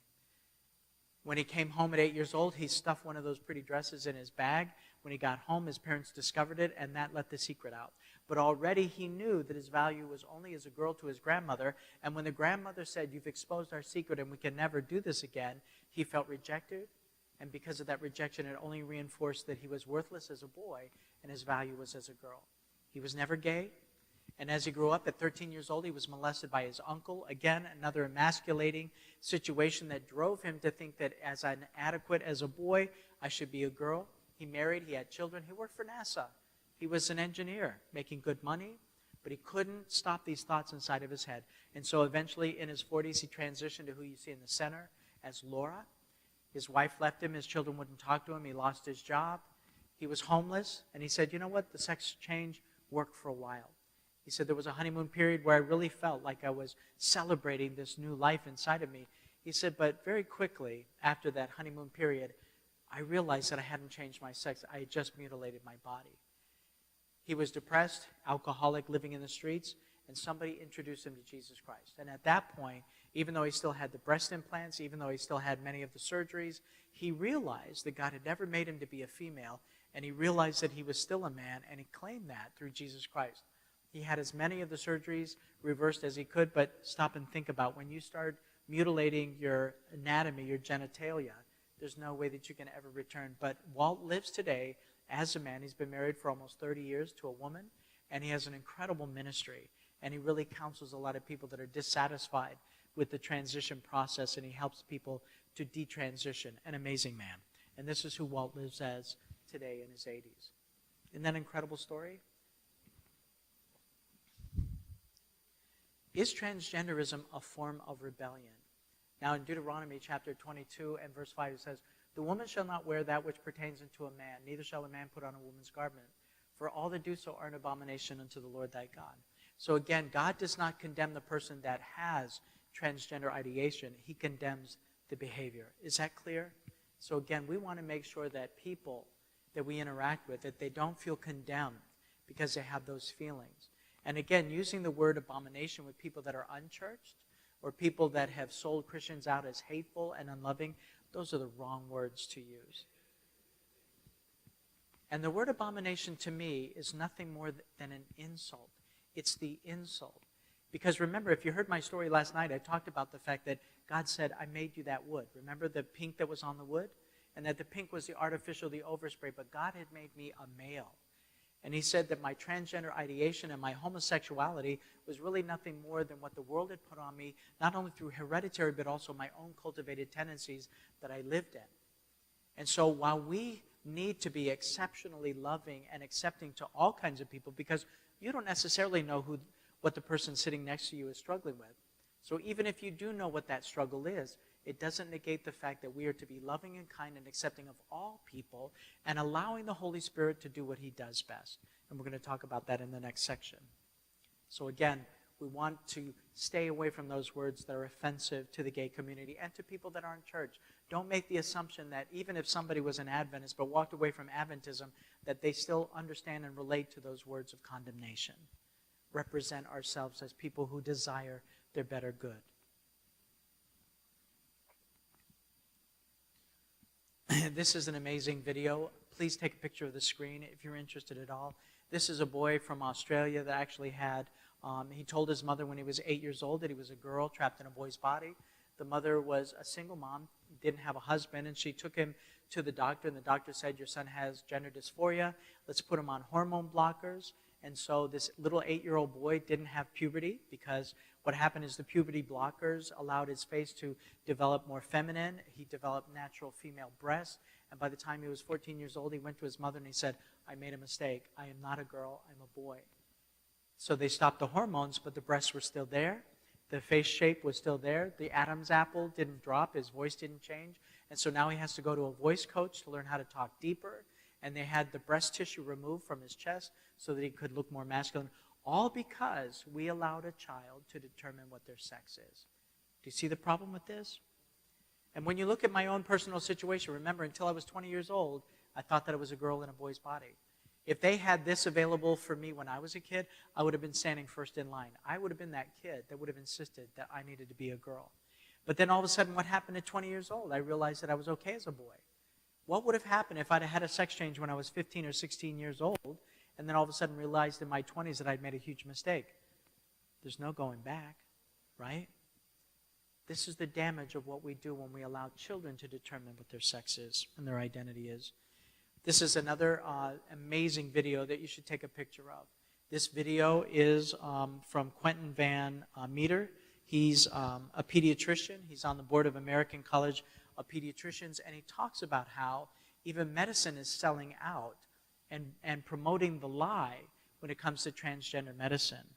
When he came home at 8 years old, he stuffed one of those pretty dresses in his bag. When he got home, his parents discovered it, and that let the secret out. But already he knew that his value was only as a girl to his grandmother, and when the grandmother said, "You've exposed our secret and we can never do this again," he felt rejected, and because of that rejection, it only reinforced that he was worthless as a boy and his value was as a girl. He was never gay, and as he grew up at 13 years old, he was molested by his uncle. Again, another emasculating situation that drove him to think that as inadequate as a boy, I should be a girl. He married, he had children, he worked for NASA. He was an engineer, making good money, but he couldn't stop these thoughts inside of his head. And so eventually, in his 40s, he transitioned to who you see in the center as Laura. His wife left him, his children wouldn't talk to him, he lost his job. He was homeless, and he said, "You know what, the sex change worked for a while." He said, "There was a honeymoon period where I really felt like I was celebrating this new life inside of me." He said, "But very quickly, after that honeymoon period, I realized that I hadn't changed my sex. I had just mutilated my body." He was depressed, alcoholic, living in the streets, and somebody introduced him to Jesus Christ. And at that point, even though he still had the breast implants, even though he still had many of the surgeries, he realized that God had never made him to be a female, and he realized that he was still a man, and he claimed that through Jesus Christ. He had as many of the surgeries reversed as he could, but stop and think about when you start mutilating your anatomy, your genitalia, there's no way that you can ever return. But Walt lives today as a man. He's been married for almost 30 years to a woman, and he has an incredible ministry. And he really counsels a lot of people that are dissatisfied with the transition process, and he helps people to detransition. An amazing man. And this is who Walt lives as today in his 80s. Isn't that an incredible story? Is transgenderism a form of rebellion? Now in Deuteronomy chapter 22 and verse 5 it says, "The woman shall not wear that which pertains unto a man, neither shall a man put on a woman's garment. For all that do so are an abomination unto the Lord thy God." So again, God does not condemn the person that has transgender ideation. He condemns the behavior. Is that clear? So again, we want to make sure that people that we interact with, that they don't feel condemned because they have those feelings. And again, using the word abomination with people that are unchurched or people that have sold Christians out as hateful and unloving, those are the wrong words to use. And the word abomination to me is nothing more than an insult. It's the insult. Because remember, if you heard my story last night, I talked about the fact that God said, "I made you that wood." Remember the pink that was on the wood? And that the pink was the artificial, the overspray, but God had made me a male. And he said that my transgender ideation and my homosexuality was really nothing more than what the world had put on me, not only through hereditary, but also my own cultivated tendencies that I lived in. And so while we need to be exceptionally loving and accepting to all kinds of people, because you don't necessarily know what the person sitting next to you is struggling with. So even if you do know what that struggle is, it doesn't negate the fact that we are to be loving and kind and accepting of all people and allowing the Holy Spirit to do what he does best. And we're going to talk about that in the next section. So again, we want to stay away from those words that are offensive to the gay community and to people that aren't church. Don't make the assumption that even if somebody was an Adventist but walked away from Adventism, that they still understand and relate to those words of condemnation. Represent ourselves as people who desire their better good. This is an amazing video. Please take a picture of the screen if you're interested at all. This is a boy from Australia that actually had, he told his mother when he was 8 years old that he was a girl trapped in a boy's body. The mother was a single mom, didn't have a husband, and she took him to the doctor, and the doctor said, "Your son has gender dysphoria. Let's put him on hormone blockers." And so this little 8-year-old boy didn't have puberty because what happened is the puberty blockers allowed his face to develop more feminine. He developed natural female breasts. And by the time he was 14 years old, he went to his mother and he said, "I made a mistake. I am not a girl. I'm a boy." So they stopped the hormones, but the breasts were still there. The face shape was still there. The Adam's apple didn't drop. His voice didn't change. And so now he has to go to a voice coach to learn how to talk deeper. And they had the breast tissue removed from his chest so that he could look more masculine. All because we allowed a child to determine what their sex is. Do you see the problem with this? And when you look at my own personal situation, remember, until I was 20 years old, I thought that it was a girl in a boy's body. If they had this available for me when I was a kid, I would have been standing first in line. I would have been that kid that would have insisted that I needed to be a girl. But then all of a sudden, what happened at 20 years old? I realized that I was okay as a boy. What would have happened if I'd had a sex change when I was 15 or 16 years old, and then all of a sudden realized in my 20s that I'd made a huge mistake? There's no going back, right? This is the damage of what we do when we allow children to determine what their sex is and their identity is. This is another amazing video that you should take a picture of. This video is from Quentin Van Meter. He's a pediatrician. He's on the board of American College of Pediatricians, and he talks about how even medicine is selling out and promoting the lie when it comes to transgender medicine.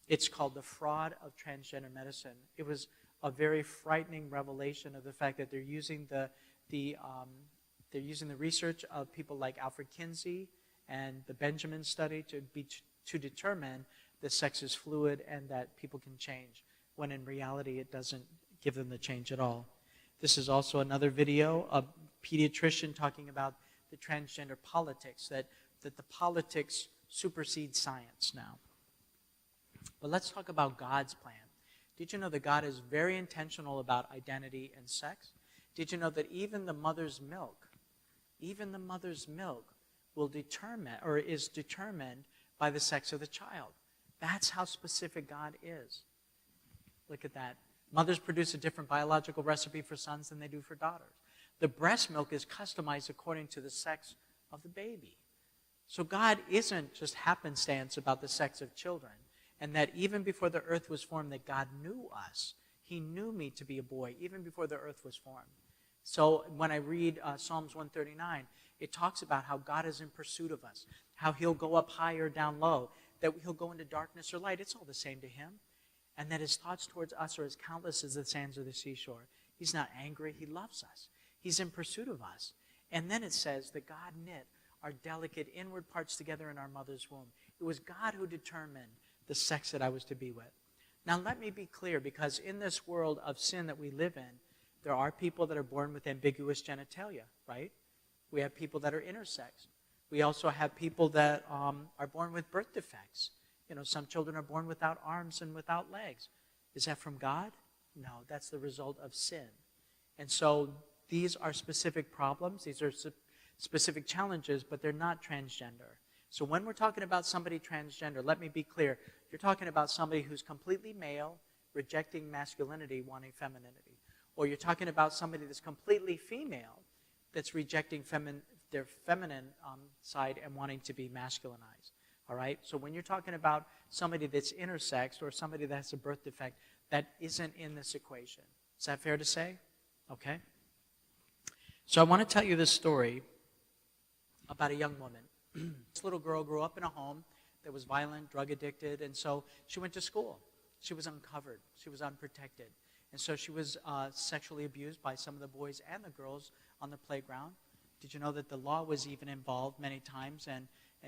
It's called the fraud of transgender medicine. It was a very frightening revelation of the fact that they're using the research of people like Alfred Kinsey and the Benjamin study to determine the sex is fluid and that people can change, when in reality it doesn't give them the change at all. This is also another video of a pediatrician talking about the transgender politics, that the politics supersede science now. But let's talk about God's plan. Did you know that God is very intentional about identity and sex? Did you know that even the mother's milk will determine, or is determined by the sex of the child? That's how specific God is. Look at that. Mothers produce a different biological recipe for sons than they do for daughters. The breast milk is customized according to the sex of the baby. So God isn't just happenstance about the sex of children, and that even before the earth was formed, that God knew us. He knew me to be a boy even before the earth was formed. So when I read Psalms 139, it talks about how God is in pursuit of us, how he'll go up high or down low, that he'll go into darkness or light. It's all the same to him. And that his thoughts towards us are as countless as the sands of the seashore. He's not angry. He loves us. He's in pursuit of us. And then it says that God knit our delicate inward parts together in our mother's womb. It was God who determined the sex that I was to be with. Now let me be clear, because in this world of sin that we live in, there are people that are born with ambiguous genitalia, right? We have people that are intersex. We also have people that are born with birth defects. You know, some children are born without arms and without legs. Is that from God? No, that's the result of sin. And so these are specific problems. These are specific challenges, but they're not transgender. So when we're talking about somebody transgender, let me be clear. You're talking about somebody who's completely male, rejecting masculinity, wanting femininity. Or you're talking about somebody that's completely female, that's rejecting their feminine side and wanting to be masculinized. All right? So when you're talking about somebody that's intersex or somebody that has a birth defect, that isn't in this equation. Is that fair to say? Okay. So I want to tell you this story about a young woman. This little girl grew up in a home that was violent, drug addicted, and so she went to school. She was uncovered. She was unprotected. And so she was sexually abused by some of the boys and the girls on the playground. Did you know that the law was even involved many times, and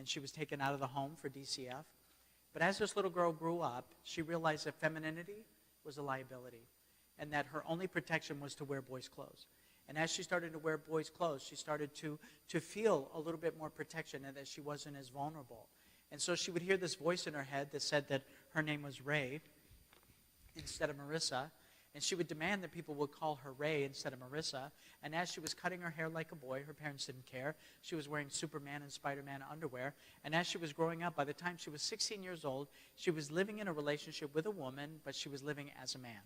she was taken out of the home for DCF? But as this little girl grew up, she realized that femininity was a liability and that her only protection was to wear boys' clothes. And as she started to wear boys' clothes, she started to feel a little bit more protection and that she wasn't as vulnerable. And so she would hear this voice in her head that said that her name was Ray instead of Marissa. And she would demand that people would call her Ray instead of Marissa. And as she was cutting her hair like a boy, her parents didn't care. She was wearing Superman and Spider-Man underwear. And as she was growing up, by the time she was 16 years old, she was living in a relationship with a woman, but she was living as a man.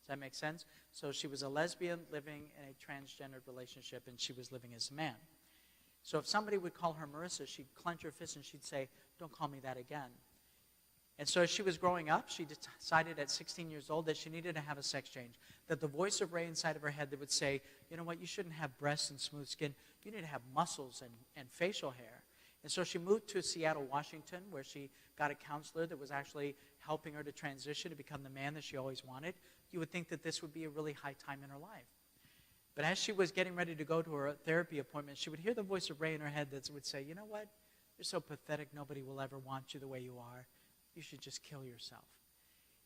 Does that make sense? So she was a lesbian living in a transgendered relationship, and she was living as a man. So if somebody would call her Marissa, she'd clench her fist and she'd say, "Don't call me that again." And so as she was growing up, she decided at 16 years old that she needed to have a sex change. That the voice of Ray inside of her head that would say, you know what, you shouldn't have breasts and smooth skin. You need to have muscles and facial hair. And so she moved to Seattle, Washington, where she got a counselor that was actually helping her to transition to become the man that she always wanted. You would think that this would be a really high time in her life. But as she was getting ready to go to her therapy appointment, she would hear the voice of Ray in her head that would say, you know what, you're so pathetic, nobody will ever want you the way you are. You should just kill yourself.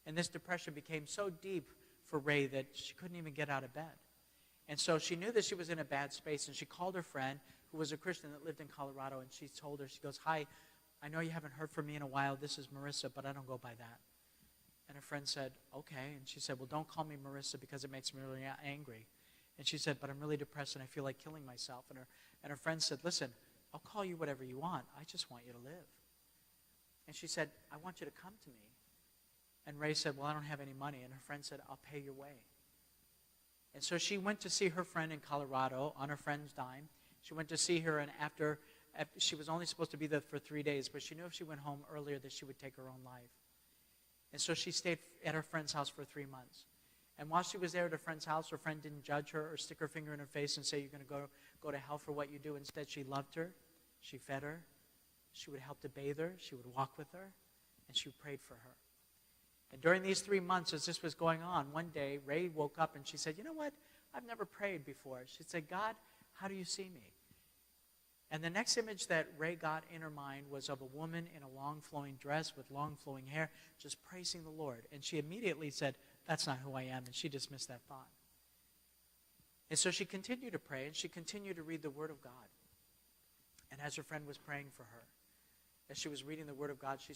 And this depression became so deep for Ray that she couldn't even get out of bed. And so she knew that she was in a bad space, and she called her friend, who was a Christian that lived in Colorado, and she told her, she goes, "Hi, I know you haven't heard from me in a while. This is Marissa, but I don't go by that." And her friend said, "Okay." And she said, "Well, don't call me Marissa because it makes me really angry." And she said, "But I'm really depressed and I feel like killing myself." And her friend said, "Listen, I'll call you whatever you want. I just want you to live." And she said, "I want you to come to me." And Ray said, "Well, I don't have any money." And her friend said, "I'll pay your way." And so she went to see her friend in Colorado on her friend's dime. She went to see her, and after she was only supposed to be there for 3 days, but she knew if she went home earlier that she would take her own life. And so she stayed at her friend's house for 3 months. And while she was there at her friend's house, her friend didn't judge her or stick her finger in her face and say, "You're going to go to hell for what you do." Instead, she loved her. She fed her. She would help to bathe her. She would walk with her. And she prayed for her. And during these 3 months, as this was going on, one day, Ray woke up and she said, "You know what? I've never prayed before." She said, "God, how do you see me?" And the next image that Ray got in her mind was of a woman in a long flowing dress with long flowing hair, just praising the Lord. And she immediately said, "That's not who I am," and she dismissed that thought. And so she continued to pray, and she continued to read the Word of God. And as her friend was praying for her, as she was reading the Word of God, she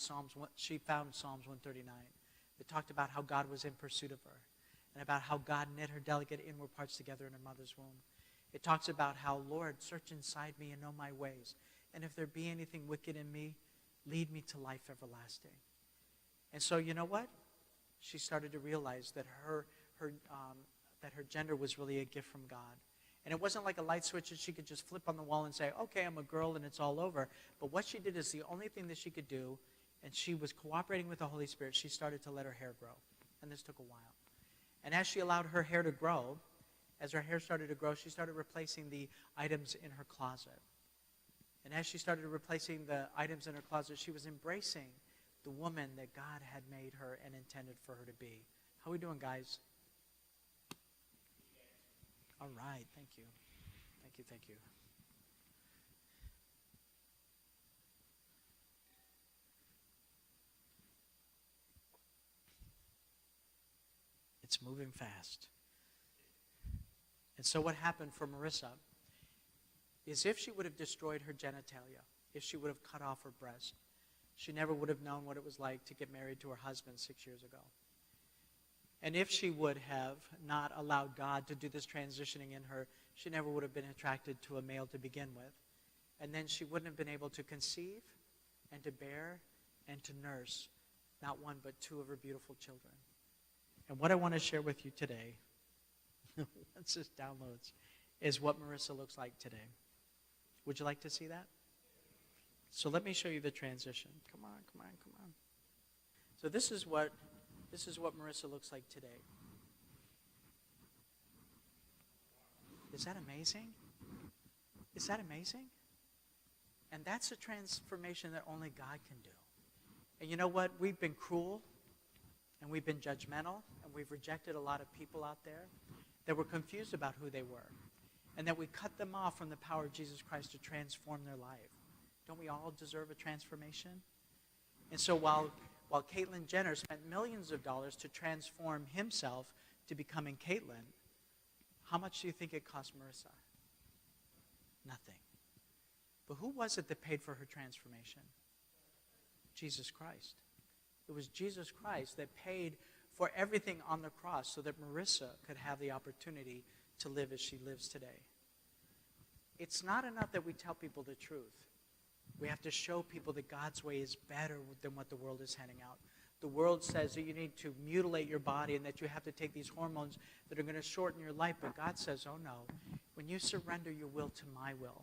found Psalms 139 that talked about how God was in pursuit of her and about how God knit her delicate inward parts together in her mother's womb. It talks about how, "Lord, search inside me and know my ways. And if there be anything wicked in me, lead me to life everlasting." And so, you know what? She started to realize that her gender was really a gift from God. And it wasn't like a light switch that she could just flip on the wall and say, "Okay, I'm a girl," and it's all over. But what she did is the only thing that she could do, and she was cooperating with the Holy Spirit. She started to let her hair grow. And this took a while. And as she allowed her hair to grow, as her hair started to grow, she started replacing the items in her closet. And as she started replacing the items in her closet, she was embracing the woman that God had made her and intended for her to be. How are we doing, guys? All right, thank you. Thank you, thank you. It's moving fast. And so what happened for Marissa is if she would have destroyed her genitalia, if she would have cut off her breast, she never would have known what it was like to get married to her husband 6 years ago. And if she would have not allowed God to do this transitioning in her, she never would have been attracted to a male to begin with. And then she wouldn't have been able to conceive and to bear and to nurse not one but two of her beautiful children. And what I want to share with you today, once this downloads, is what Marissa looks like today. Would you like to see that? So let me show you the transition. Come on, come on, come on. So this is what Marissa looks like today. Is that amazing? Is that amazing? And that's a transformation that only God can do. And you know what? We've been cruel, and we've been judgmental, and we've rejected a lot of people out there that were confused about who they were, and that we cut them off from the power of Jesus Christ to transform their life. Don't we all deserve a transformation? And so while Caitlyn Jenner spent millions of dollars to transform himself to becoming Caitlyn, how much do you think it cost Marissa? Nothing. But who was it that paid for her transformation? Jesus Christ. It was Jesus Christ that paid for everything on the cross so that Marissa could have the opportunity to live as she lives today. It's not enough that we tell people the truth. We have to show people that God's way is better than what the world is handing out. The world says that you need to mutilate your body and that you have to take these hormones that are going to shorten your life. But God says, oh no, when you surrender your will to my will,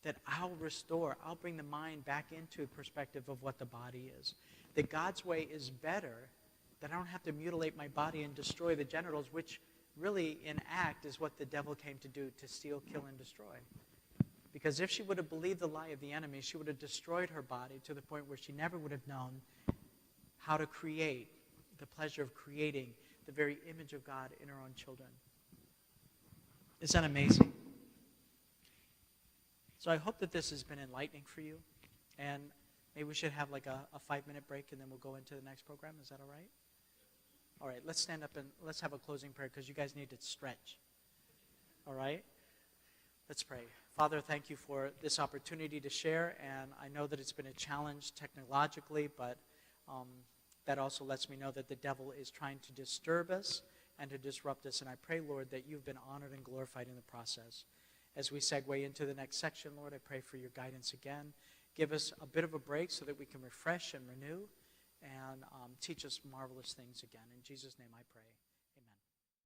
that I'll restore, I'll bring the mind back into perspective of what the body is. That God's way is better, that I don't have to mutilate my body and destroy the genitals, which really in act is what the devil came to do, to steal, kill, and destroy. Because if she would have believed the lie of the enemy, she would have destroyed her body to the point where she never would have known how to create the pleasure of creating the very image of God in her own children. Is that amazing? So I hope that this has been enlightening for you. And maybe we should have like a 5-minute break and then we'll go into the next program. Is that all right? All right, let's stand up and let's have a closing prayer because you guys need to stretch. All right? Let's pray. Father, thank you for this opportunity to share, and I know that it's been a challenge technologically, but that also lets me know that the devil is trying to disturb us and to disrupt us, and I pray, Lord, that you've been honored and glorified in the process. As we segue into the next section, Lord, I pray for your guidance again. Give us a bit of a break so that we can refresh and renew and teach us marvelous things again. In Jesus' name I pray.